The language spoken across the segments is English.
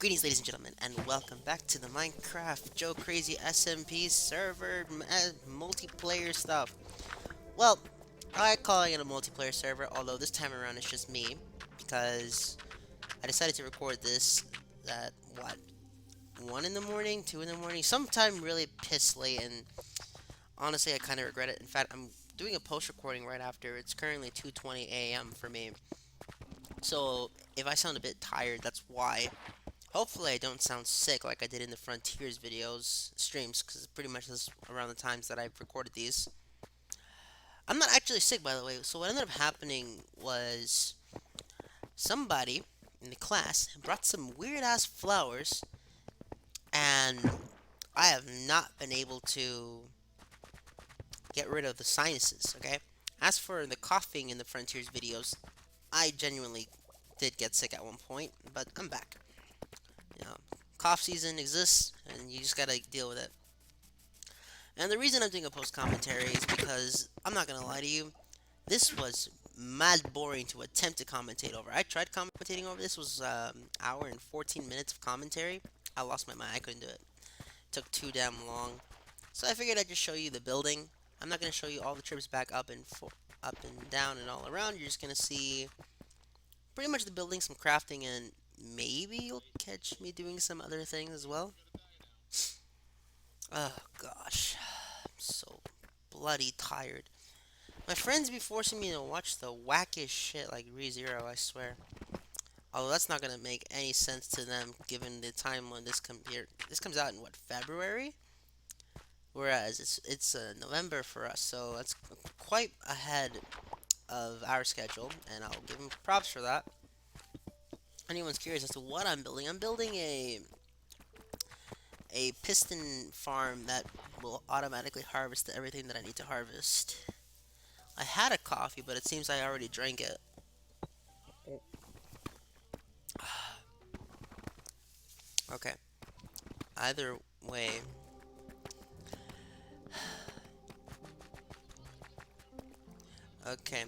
Greetings, ladies and gentlemen, and welcome back to the Minecraft JOECRAZY SMP server multiplayer stuff. Well, I calling it a multiplayer server, although this time around it's just me, because I decided to record this at, what, 1 in the morning, 2 in the morning, sometime really piss late, and honestly I kind of regret it. In fact, I'm doing a post recording right after. It's currently 2:20 a.m. for me, so if I sound a bit tired, that's why. Hopefully I don't sound sick like I did in the Frontiers videos streams, because pretty much this is around the times that I've recorded these. I'm not actually sick, by the way. So what ended up happening was somebody in the class brought some weird ass flowers, and I have not been able to get rid of the sinuses. Okay. As for the coughing in the Frontiers videos, I genuinely did get sick at one point, but I'm back. You know, cough season exists, and you just gotta deal with it. And the reason I'm doing a post commentary is because I'm not gonna lie to you, this was mad boring to attempt to commentate over. I tried commentating over this was hour and 14 minutes of commentary. I lost my mind. I couldn't do it. It took too damn long. So I figured I'd just show you the building. I'm not gonna show you all the trips back up and down and all around. You're just gonna see pretty much the building, some crafting, and maybe you'll catch me doing some other things as well. Oh gosh, I'm so bloody tired. My friends be forcing me to watch the wackiest shit like ReZero, I swear. Although that's not gonna make any sense to them given the time when this comes out in what, February? Whereas it's November for us, so that's quite ahead of our schedule, and I'll give them props for that. Anyone's curious as to what I'm building a piston farm that will automatically harvest everything that I need to harvest. I had a coffee, but it seems I already drank it. Okay. Either way. Okay.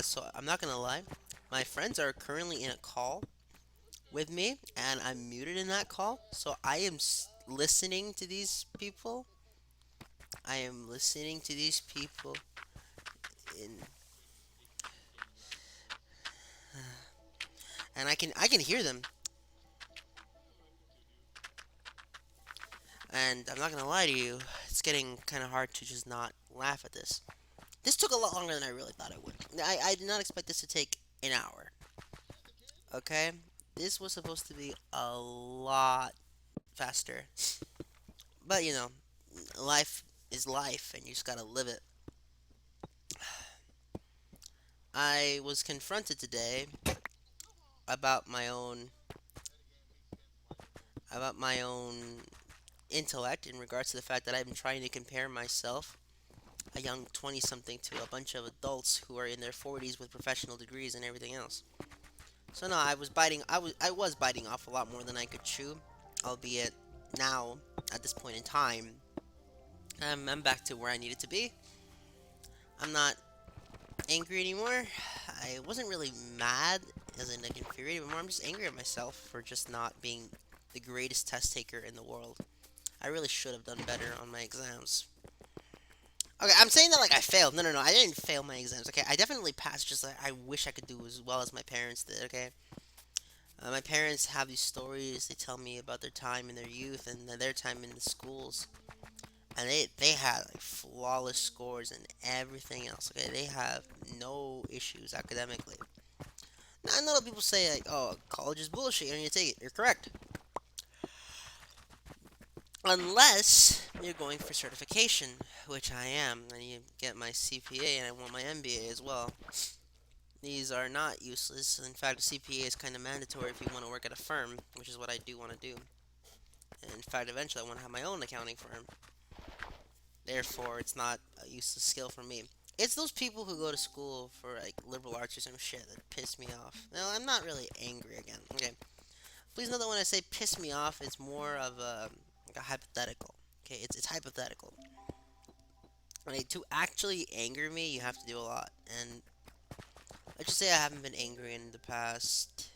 So I'm not gonna lie. My friends are currently in a call with me, and I'm muted in that call. So I am listening to these people. I am listening to these people in, and I can hear them. And I'm not gonna lie to you. It's getting kind of hard to just not laugh at this. This took a lot longer than I really thought it would. I did not expect this to take an hour. Okay? This was supposed to be a lot faster. But, life is life, and you just gotta live it. I was confronted today about my own about my own intellect in regards to the fact that I've been trying to compare myself, a young 20 something, to a bunch of adults who are in their 40s with professional degrees and everything else. So no, I was biting off a lot more than I could chew, albeit now at this point in time, I'm back to where I needed to be. I'm not angry anymore. I wasn't really mad, as in like infuriated, but more I'm just angry at myself for just not being the greatest test taker in the world. I really should have done better on my exams. Okay, I'm saying that like I failed. No, no, no. I didn't fail my exams. Okay, I definitely passed. Just like I wish I could do as well as my parents did. Okay, my parents have these stories. They tell me about their time in their youth and their time in the schools, and they had like flawless scores and everything else. Okay, they have no issues academically. Now, I know that people say like, "Oh, college is bullshit. You don't need to take it." You're correct, unless you're going for certification, which I am, and you get my CPA, and I want my MBA as well. These are not useless. In fact, a CPA is kind of mandatory if you want to work at a firm, which is what I do want to do. And in fact, eventually I want to have my own accounting firm. Therefore, it's not a useless skill for me. It's those people who go to school for like liberal arts or some shit that piss me off. No, I'm not really angry again. Okay, please know that when I say piss me off, it's more of like a hypothetical. Okay, it's hypothetical. Like, to actually anger me, you have to do a lot. And let's just say I haven't been angry in the past,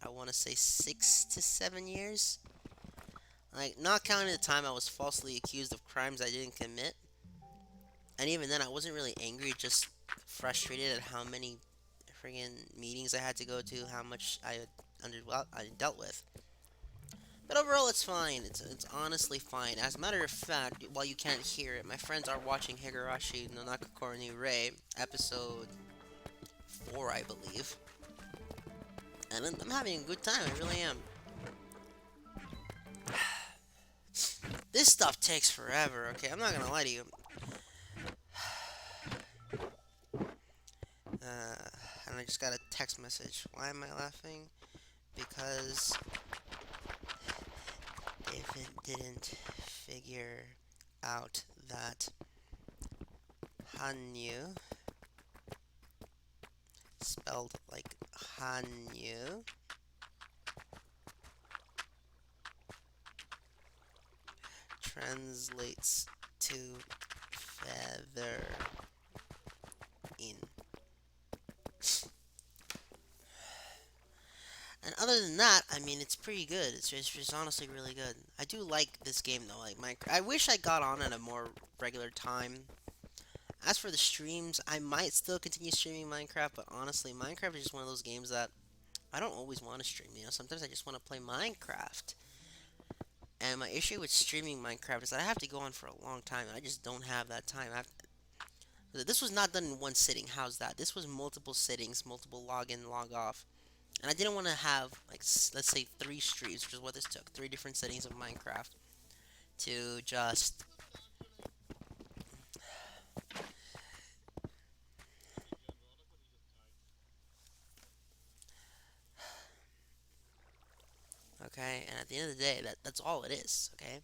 I want to say 6 to 7 years. Like, not counting the time I was falsely accused of crimes I didn't commit. And even then, I wasn't really angry, just frustrated at how many friggin' meetings I had to go to, how much I dealt with. But overall, it's fine. It's honestly fine. As a matter of fact, while you can't hear it, my friends are watching Higurashi no Nakakoro ni Rei, episode 4, I believe. And I'm having a good time, I really am. This stuff takes forever, okay? I'm not gonna lie to you. And I just got a text message. Why am I laughing? Because if it didn't figure out that Hanyu, spelled like Hanyu, translates to feather in. And other than that, I mean, it's pretty good. It's honestly really good. I do like this game though. Like Minecraft, I wish I got on at a more regular time. As for the streams, I might still continue streaming Minecraft, but honestly, Minecraft is just one of those games that I don't always want to stream. You know, sometimes I just want to play Minecraft. And my issue with streaming Minecraft is that I have to go on for a long time, and I just don't have that time. This was not done in one sitting. How's that? This was multiple sittings, multiple log in, log off. And I didn't want to have, like, let's say 3 streams, which is what this took. 3 different settings of Minecraft to just. Okay, and at the end of the day, that's all it is, okay?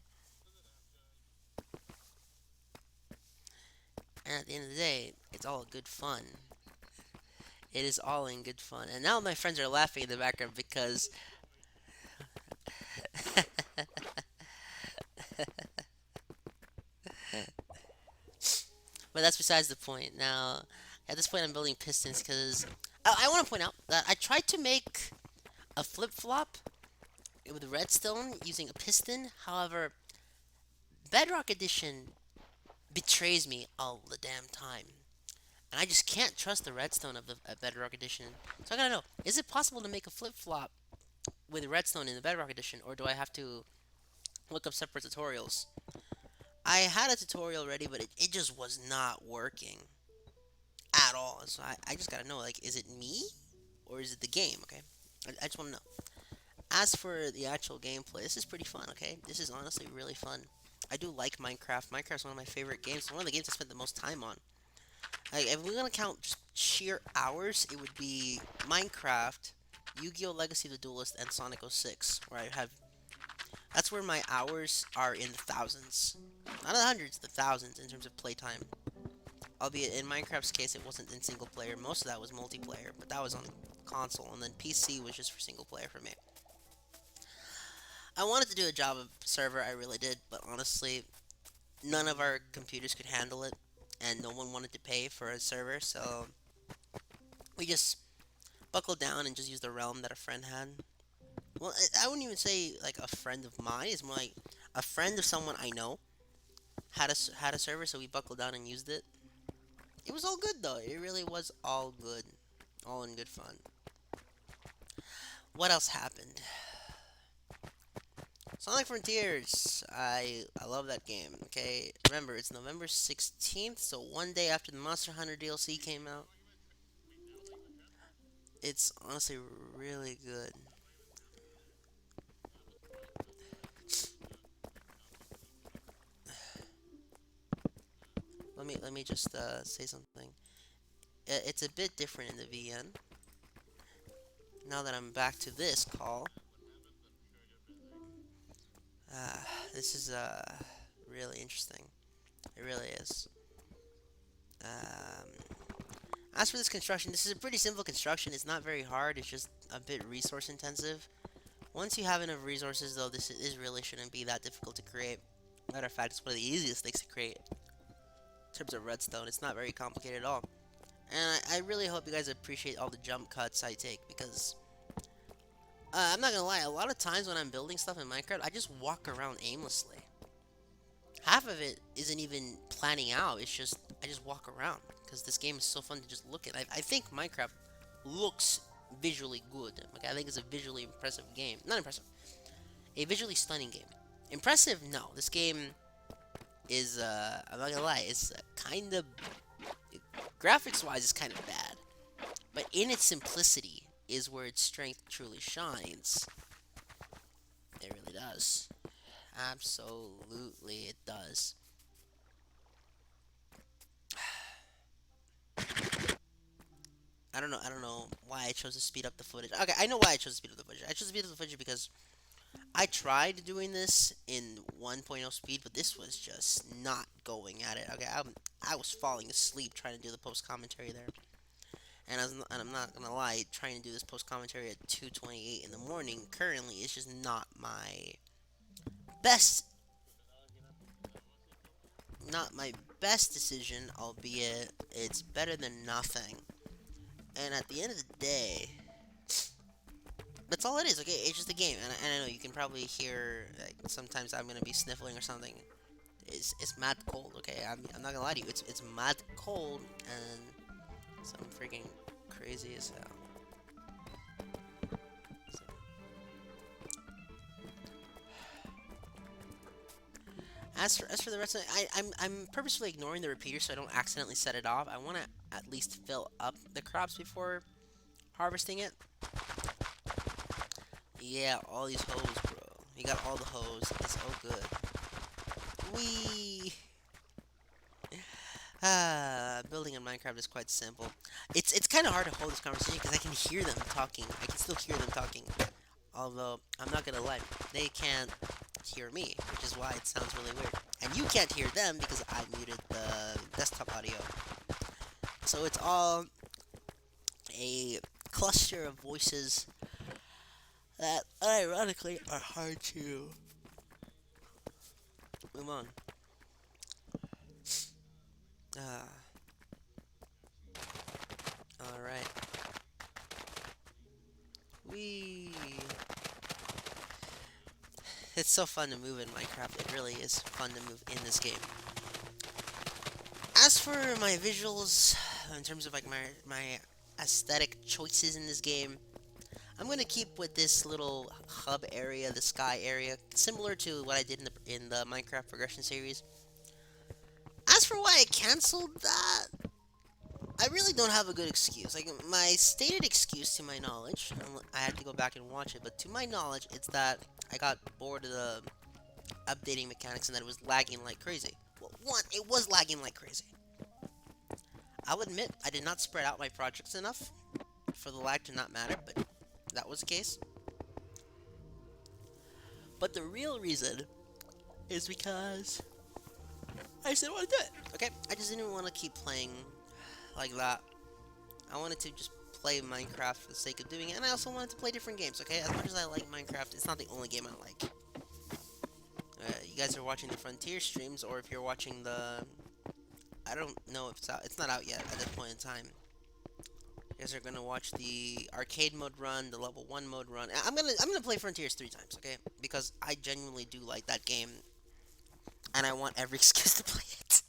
And at the end of the day, it's all good fun. It is all in good fun. And now my friends are laughing in the background because. But that's besides the point. Now, at this point, I'm building pistons because I want to point out that I tried to make a flip flop with redstone using a piston. However, Bedrock Edition betrays me all the damn time. And I just can't trust the redstone of the Bedrock Edition. So I gotta know, is it possible to make a flip flop with redstone in the Bedrock Edition, or do I have to look up separate tutorials? I had a tutorial ready, but it just was not working at all. So I just gotta know, like, is it me or is it the game? Okay, I just want to know. As for the actual gameplay, this is pretty fun. Okay, this is honestly really fun. I do like Minecraft. Minecraft's one of my favorite games. It's one of the games I spent the most time on. Like, if we're gonna count just sheer hours, it would be Minecraft, Yu-Gi-Oh! Legacy of the Duelist, and Sonic 06, where I have. That's where my hours are in the thousands, not the hundreds, the thousands in terms of playtime. Albeit in Minecraft's case, it wasn't in single player. Most of that was multiplayer, but that was on console, and then PC was just for single player for me. I wanted to do a Java server, I really did, but honestly, none of our computers could handle it, and no one wanted to pay for a server, so we just buckled down and just used the realm that a friend had. Well, I wouldn't even say like a friend of mine. It's more like a friend of someone I know had a server, so we buckled down and used it. It was all good though. It really was all good, all in good fun. What else happened? Sonic Frontiers. I love that game. Okay, remember it's November 16th, so one day after the Monster Hunter DLC came out. It's honestly really good. Let me just say something. It's a bit different in the VN. Now that I'm back to this call, uh, this is really interesting. It really is. Um, as for this construction, this is a pretty simple construction. It's not very hard. It's just a bit resource intensive. Once you have enough resources, though, this really shouldn't be that difficult to create. Matter of fact, it's one of the easiest things to create in terms of redstone. It's not very complicated at all. And I really hope you guys appreciate all the jump cuts I take because I'm not gonna lie, a lot of times when I'm building stuff in Minecraft, I just walk around aimlessly. Half of it isn't even planning out, it's just, I just walk around. Because this game is so fun to just look at. I think Minecraft looks visually good. Okay, I think it's a visually impressive game. Not impressive, a visually stunning game. Impressive? No. This game is, I'm not gonna lie, it's kind of, graphics-wise, it's kind of bad. But in its simplicity is where its strength truly shines. It really does. Absolutely, it does. I don't know why I chose to speed up the footage. Okay, I know why I chose to speed up the footage. I chose to speed up the footage because I tried doing this in 1.0 speed, but this was just not going at it. Okay, I was falling asleep trying to do the post commentary there, and I'm not gonna lie, trying to do this post commentary at 2:28 in the morning currently is just not my best, not my best decision. Albeit it's better than nothing. And at the end of the day, that's all it is. Okay, it's just a game, and I know you can probably hear like sometimes I'm gonna be sniffling or something. It's mad cold. Okay, I'm not gonna lie to you. It's mad cold and some freaking crazy as hell. So, as for the rest of it, I'm purposefully ignoring the repeater so I don't accidentally set it off. I want to at least fill up the crops before harvesting it. Yeah, all these hoes, bro. You got all the hoes. It's all good. We building in Minecraft is quite simple. It's kind of hard to hold this conversation because I can hear them talking. I can still hear them talking. Although I'm not gonna lie, they can't hear me, which is why it sounds really weird. And you can't hear them because I muted the desktop audio. So it's all a cluster of voices that ironically are hard to move on. Ah, all right. We. It's so fun to move in Minecraft. It really is fun to move in this game. As for my visuals, in terms of like my aesthetic choices in this game, I'm gonna keep with this little hub area, the sky area, similar to what I did in the Minecraft progression series. As for why I canceled that, I really don't have a good excuse. Like my stated excuse, to my knowledge, I had to go back and watch it, but to my knowledge, it's that I got bored of the updating mechanics and that it was lagging like crazy. Well, one, it was lagging like crazy. I'll admit I did not spread out my projects enough for the lag to not matter, but that was the case. But the real reason is because I just didn't want to do it. Okay, I just didn't want to keep playing like that. I wanted to just play Minecraft for the sake of doing it, and I also wanted to play different games. Okay, as much as I like Minecraft, it's not the only game I like. You guys are watching the Frontier streams, or if you're watching the, I don't know if it's out. It's not out yet at this point in time. You guys are gonna watch the arcade mode run, the level 1 mode run. I'm gonna play Frontiers 3 times, okay? Because I genuinely do like that game, and I want every excuse to play it.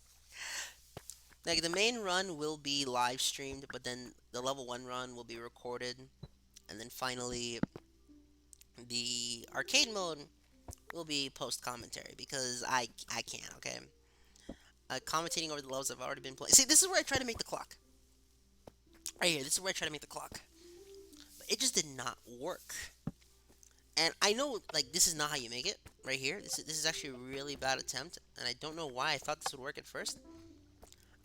Like the main run will be live streamed, but then the level 1 run will be recorded, and then finally the arcade mode will be post commentary because I can't, okay? Commentating over the levels I've already been playing. See, this is where I try to make the clock. Right here, this is where I try to make the clock. But it just did not work. And I know, like, this is not how you make it. Right here. This is actually a really bad attempt. And I don't know why I thought this would work at first.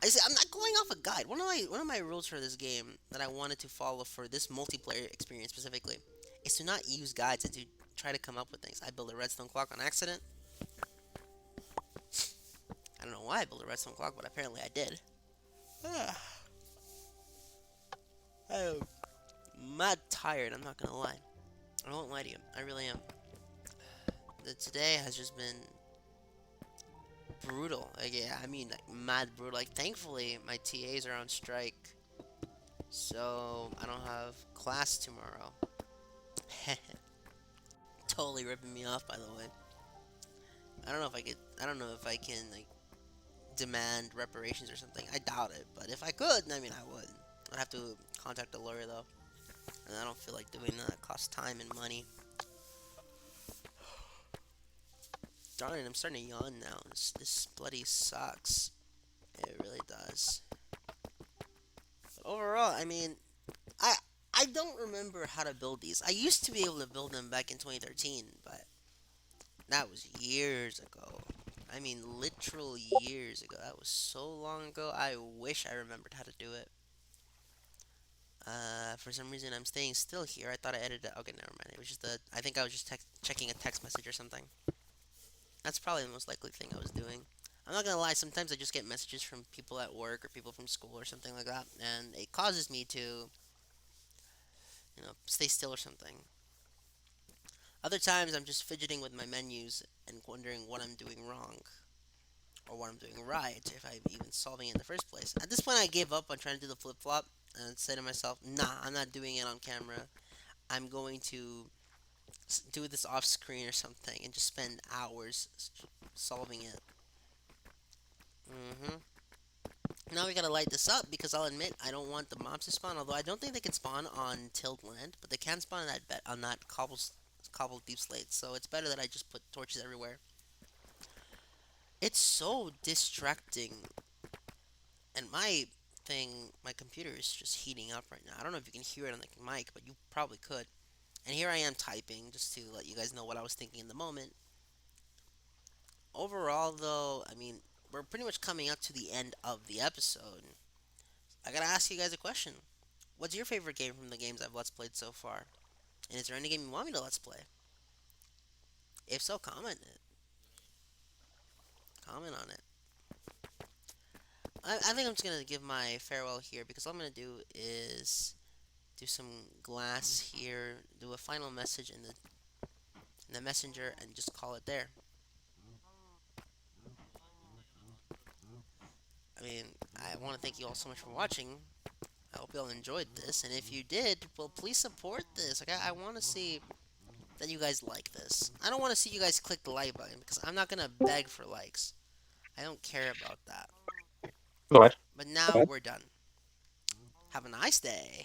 I say I'm not going off a guide. One of my rules for this game that I wanted to follow for this multiplayer experience specifically is to not use guides and to try to come up with things. I built a redstone clock on accident. I don't know why I built a redstone clock, but apparently I did. I'm mad tired, I'm not gonna lie. I won't lie to you, I really am. Today has just been brutal. Like, yeah, I mean, like, mad brutal. Like, thankfully, my TAs are on strike, so I don't have class tomorrow. totally ripping me off, by the way. I don't know if I could. I don't know if I can like demand reparations or something. I doubt it, but if I could, I mean, I would. I'd have to contact a lawyer though, and I don't feel like doing that. It costs time and money. Darn it, I'm starting to yawn now. This bloody sucks. It really does. But overall, I mean, I I don't remember how to build these. I used to be able to build them back in 2013, but that was years ago. I mean, literal years ago. That was so long ago. I wish I remembered how to do it. For some reason, I'm staying still here. I thought I edited it. Okay, never mind. It was just a. I think I was just checking a text message or something. That's probably the most likely thing I was doing. I'm not gonna lie. Sometimes I just get messages from people at work or people from school or something like that, and it causes me to, stay still or something. Other times, I'm just fidgeting with my menus and wondering what I'm doing wrong or what I'm doing right, if I'm even solving it in the first place. At this point, I gave up on trying to do the flip flop and said to myself, nah, I'm not doing it on camera. I'm going to do this off screen or something and just spend hours solving it. hmm Now we gotta light this up because I'll admit I don't want the mobs to spawn. Although I don't think they can spawn on tilled land, but they can spawn on that cobbled deep slate. So it's better that I just put torches everywhere. It's so distracting, and my computer is just heating up right now. I don't know if you can hear it on the mic, but you probably could. And here I am typing just to let you guys know what I was thinking in the moment. Overall, though, I mean, we're pretty much coming up to the end of the episode. I gotta ask you guys a question. What's your favorite game from the games I've Let's Played so far? And is there any game you want me to Let's Play? If so, comment it. Comment on it. I think I'm just gonna give my farewell here because all I'm gonna do is do some glass here, do a final message in the messenger, and just call it there. I mean, I want to thank you all so much for watching. I hope you all enjoyed this, and if you did, well, please support this. Like, I want to see that you guys like this. I don't want to see you guys click the like button because I'm not gonna beg for likes. I don't care about that. Alright. But now we're done. Have a nice day.